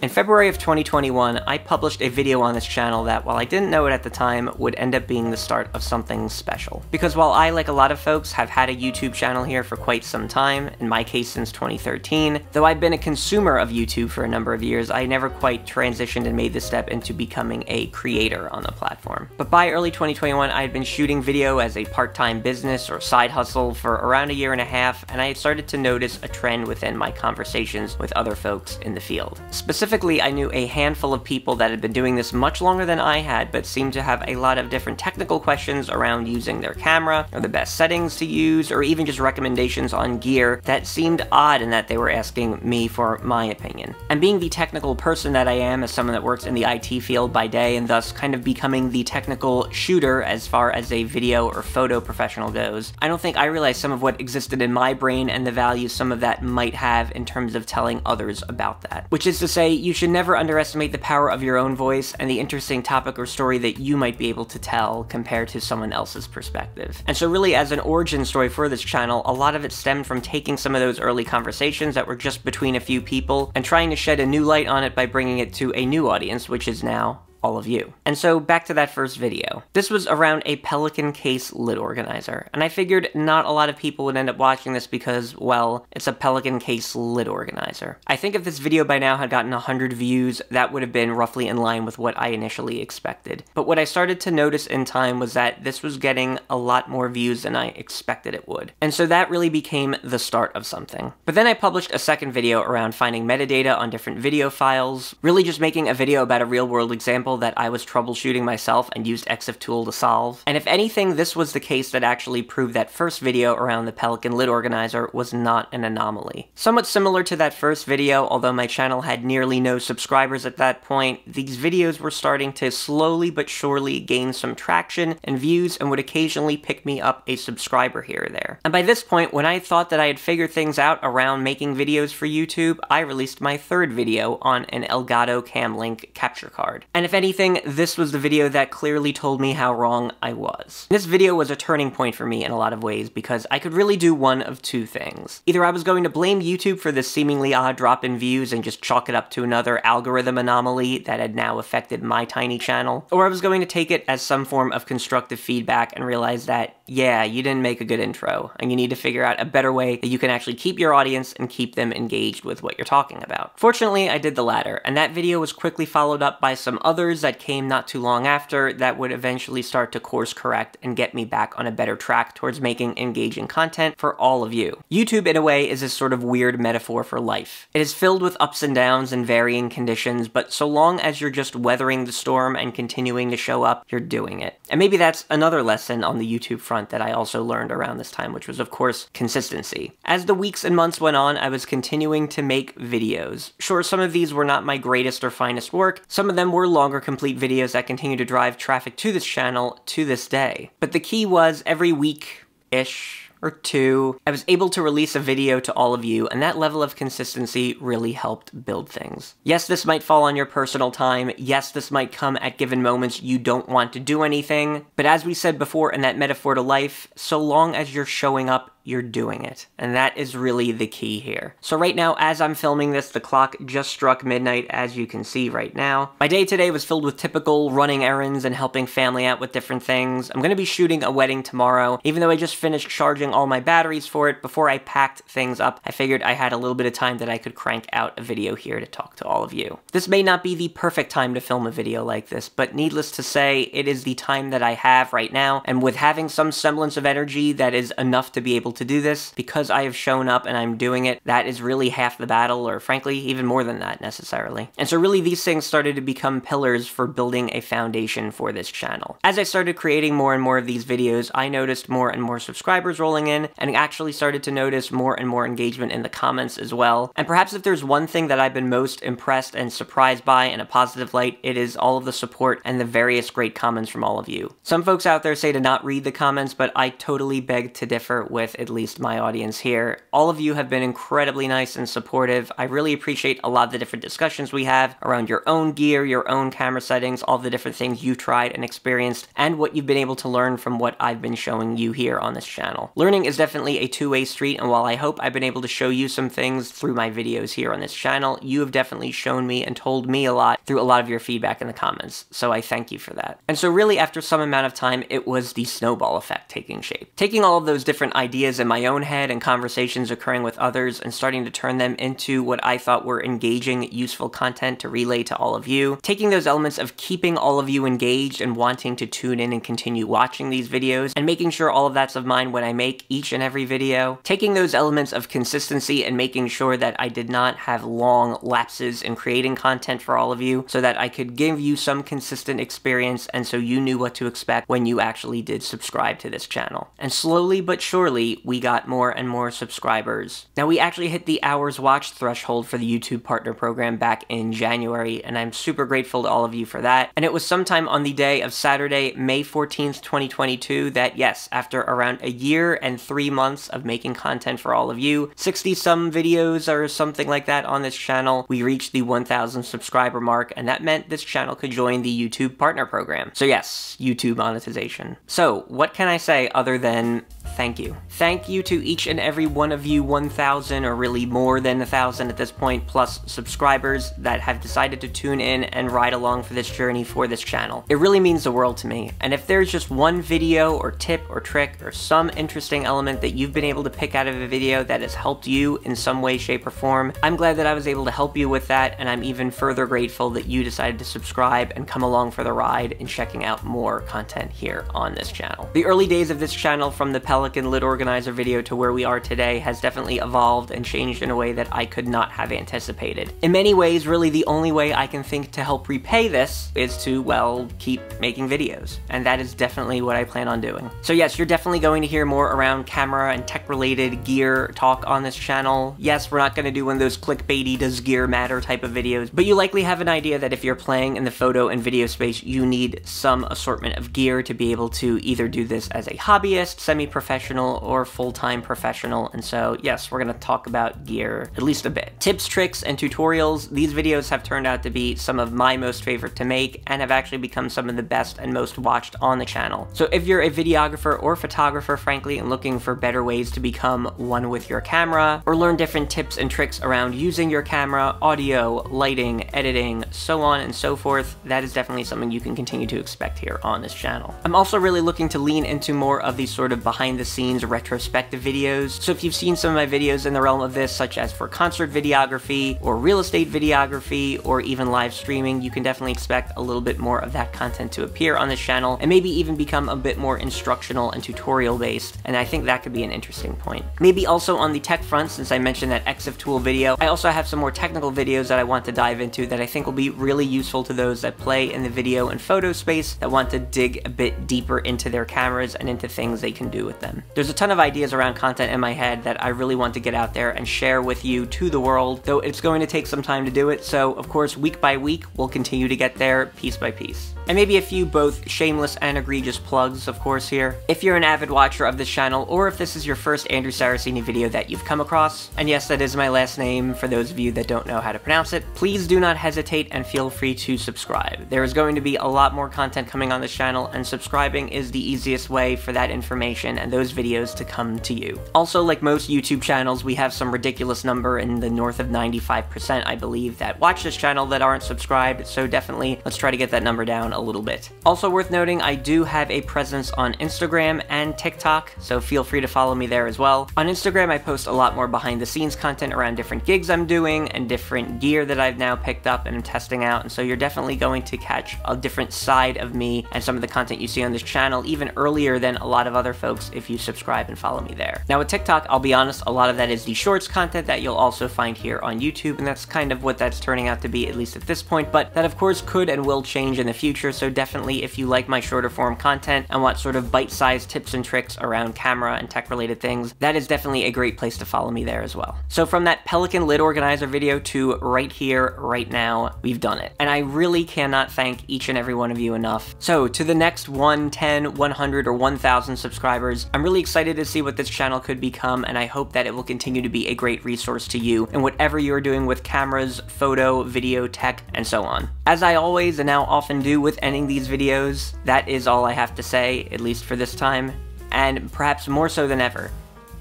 In February of 2021, I published a video on this channel that, while I didn't know it at the time, would end up being the start of something special. Because while I, like a lot of folks, have had a YouTube channel here for quite some time, in my case since 2013, though I've been a consumer of YouTube for a number of years, I never quite transitioned and made the step into becoming a creator on the platform. But by early 2021, I had been shooting video as a part-time business or side hustle for around a year and a half, and I had started to notice a trend within my conversations with other folks in the field. Specifically, I knew a handful of people that had been doing this much longer than I had, but seemed to have a lot of different technical questions around using their camera, or the best settings to use, or even just recommendations on gear that seemed odd in that they were asking me for my opinion. And being the technical person that I am, as someone that works in the IT field by day, and thus kind of becoming the technical shooter as far as a video or photo professional goes, I don't think I realized some of what existed in my brain and the value some of that might have in terms of telling others about that. Which is to say, you should never underestimate the power of your own voice and the interesting topic or story that you might be able to tell compared to someone else's perspective. And so really, as an origin story for this channel, a lot of it stemmed from taking some of those early conversations that were just between a few people and trying to shed a new light on it by bringing it to a new audience, which is now all of you. And so back to that first video. This was around a Pelican case lid organizer, and I figured not a lot of people would end up watching this because, well, it's a Pelican case lid organizer. I think if this video by now had gotten 100 views, that would have been roughly in line with what I initially expected. But what I started to notice in time was that this was getting a lot more views than I expected it would. And so that really became the start of something. But then I published a second video around finding metadata on different video files, really just making a video about a real-world example that I was troubleshooting myself and used ExifTool to solve. And if anything, this was the case that actually proved that first video around the Pelican lid organizer was not an anomaly. Somewhat similar to that first video, although my channel had nearly no subscribers at that point, these videos were starting to slowly but surely gain some traction and views and would occasionally pick me up a subscriber here or there. And by this point, when I thought that I had figured things out around making videos for YouTube, I released my third video on an Elgato Camlink capture card. And if anything, this was the video that clearly told me how wrong I was. This video was a turning point for me in a lot of ways because I could really do one of two things. Either I was going to blame YouTube for this seemingly odd drop in views and just chalk it up to another algorithm anomaly that had now affected my tiny channel, or I was going to take it as some form of constructive feedback and realize that, yeah, you didn't make a good intro, and you need to figure out a better way that you can actually keep your audience and keep them engaged with what you're talking about. Fortunately, I did the latter, and that video was quickly followed up by some others that came not too long after that would eventually start to course correct and get me back on a better track towards making engaging content for all of you. YouTube, in a way, is this sort of weird metaphor for life. It is filled with ups and downs and varying conditions, but so long as you're just weathering the storm and continuing to show up, you're doing it. And maybe that's another lesson on the YouTube front that I also learned around this time, which was, of course, consistency. As the weeks and months went on, I was continuing to make videos. Sure, some of these were not my greatest or finest work. Some of them were longer, complete videos that continue to drive traffic to this channel to this day. But the key was every week-ish or two, I was able to release a video to all of you, and that level of consistency really helped build things. Yes, this might fall on your personal time. Yes, this might come at given moments you don't want to do anything. But as we said before in that metaphor to life, so long as you're showing up, you're doing it. And that is really the key here. So right now, as I'm filming this, the clock just struck midnight, as you can see right now. My day today was filled with typical running errands and helping family out with different things. I'm gonna be shooting a wedding tomorrow. Even though I just finished charging all my batteries for it, before I packed things up, I figured I had a little bit of time that I could crank out a video here to talk to all of you. This may not be the perfect time to film a video like this, but needless to say, it is the time that I have right now, and with having some semblance of energy that is enough to be able to do this, because I have shown up and I'm doing it, that is really half the battle, or frankly, even more than that necessarily. And so really these things started to become pillars for building a foundation for this channel. As I started creating more and more of these videos, I noticed more and more subscribers rolling in, and actually started to notice more and more engagement in the comments as well. And perhaps if there's one thing that I've been most impressed and surprised by in a positive light, it is all of the support and the various great comments from all of you. Some folks out there say to not read the comments, but I totally beg to differ with at least my audience here. All of you have been incredibly nice and supportive. I really appreciate a lot of the different discussions we have around your own gear, your own camera settings, all the different things you've tried and experienced, and what you've been able to learn from what I've been showing you here on this channel. Learning is definitely a two-way street, and while I hope I've been able to show you some things through my videos here on this channel, you have definitely shown me and told me a lot through a lot of your feedback in the comments, so I thank you for that. And so really, after some amount of time, it was the snowball effect taking shape. Taking all of those different ideas in my own head and conversations occurring with others and starting to turn them into what I thought were engaging, useful content to relay to all of you. Taking those elements of keeping all of you engaged and wanting to tune in and continue watching these videos, and making sure all of that's of mine when I make each and every video. Taking those elements of consistency and making sure that I did not have long lapses in creating content for all of you, so that I could give you some consistent experience and so you knew what to expect when you actually did subscribe to this channel. And slowly but surely, we got more and more subscribers. Now, we actually hit the hours watched threshold for the YouTube Partner Program back in January, and I'm super grateful to all of you for that. And it was sometime on the day of Saturday, May 14th, 2022, that yes, after around a year and 3 months of making content for all of you, 60-some videos or something like that on this channel, we reached the 1,000 subscriber mark, and that meant this channel could join the YouTube Partner Program. So yes, YouTube monetization. So what can I say other than thank you? Thank you to each and every one of you 1,000, or really more than 1,000 at this point, plus subscribers that have decided to tune in and ride along for this journey for this channel. It really means the world to me. And if there's just one video or tip or trick or some interesting element that you've been able to pick out of a video that has helped you in some way, shape, or form, I'm glad that I was able to help you with that, and I'm even further grateful that you decided to subscribe and come along for the ride in checking out more content here on this channel. The early days of this channel, from the Pelican Lid Organizer video to where we are today, has definitely evolved and changed in a way that I could not have anticipated. In many ways, really the only way I can think to help repay this is to, well, keep making videos. And that is definitely what I plan on doing. So yes, you're definitely going to hear more around camera and tech-related gear talk on this channel. Yes, we're not going to do one of those clickbaity, does gear matter type of videos, but you likely have an idea that if you're playing in the photo and video space, you need some assortment of gear to be able to either do this as a hobbyist, semi-professional, or full-time professional. And so yes, we're going to talk about gear at least a bit. Tips, tricks, and tutorials. These videos have turned out to be some of my most favorite to make, and have actually become some of the best and most watched on the channel. So if you're a videographer or photographer, frankly, and looking for better ways to become one with your camera, or learn different tips and tricks around using your camera, audio, lighting, editing, so on and so forth, that is definitely something you can continue to expect here on this channel. I'm also really looking to lean into more of these sort of behind-the-scenes retrospective videos. So if you've seen some of my videos in the realm of this, such as for concert videography, or real estate videography, or even live streaming, you can definitely expect a little bit more of that content to appear on this channel, and maybe even become a bit more instructional and tutorial based, and I think that could be an interesting point. Maybe also on the tech front, since I mentioned that EXIF tool video, I also have some more technical videos that I want to dive into that I think will be really useful to those that play in the video and photo space, that want to dig a bit deeper into their cameras and into things they can do with them. There's a ton of ideas around content in my head that I really want to get out there and share with you, to the world, though it's going to take some time to do it, so of course week by week we'll continue to get there piece by piece. And maybe a few both shameless and egregious plugs, of course, here. If you're an avid watcher of this channel, or if this is your first Andrew Saraceni video that you've come across, and yes, that is my last name for those of you that don't know how to pronounce it, please do not hesitate and feel free to subscribe. There is going to be a lot more content coming on this channel, and subscribing is the easiest way for that information and those videos to come to you. Also, like most YouTube channels, we have some ridiculous number in the north of 95%, I believe, that watch this channel that aren't subscribed, so definitely let's try to get that number down a little bit. Also worth noting, I do have a presence on Instagram and TikTok, so feel free to follow me there as well. On Instagram, I post a lot more behind the scenes content around different gigs I'm doing and different gear that I've now picked up and I'm testing out, and so you're definitely going to catch a different side of me and some of the content you see on this channel even earlier than a lot of other folks if you subscribe and follow me there. Now with TikTok, I'll be honest, a lot of that is the shorts content that you'll also find here on YouTube, and that's kind of what that's turning out to be, at least at this point, but that of course could and will change in the future, so definitely if you like my shorter form content and want sort of bite-sized tips and tricks around camera and tech-related things, that is definitely a great place to follow me there as well. So from that Pelican Lid Organizer video to right here, right now, we've done it. And I really cannot thank each and every one of you enough. So to the next 1, 10, 100, or 1,000 subscribers, I'm really excited to see what this channel could become, and I hope that it will continue to be a great resource to you in whatever you're doing with cameras, photo, video, tech, and so on. As I always and now often do with ending these videos, that is all I have to say, at least for this time, and perhaps more so than ever.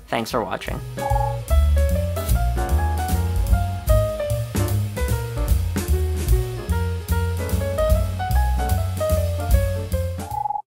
Thanks for watching.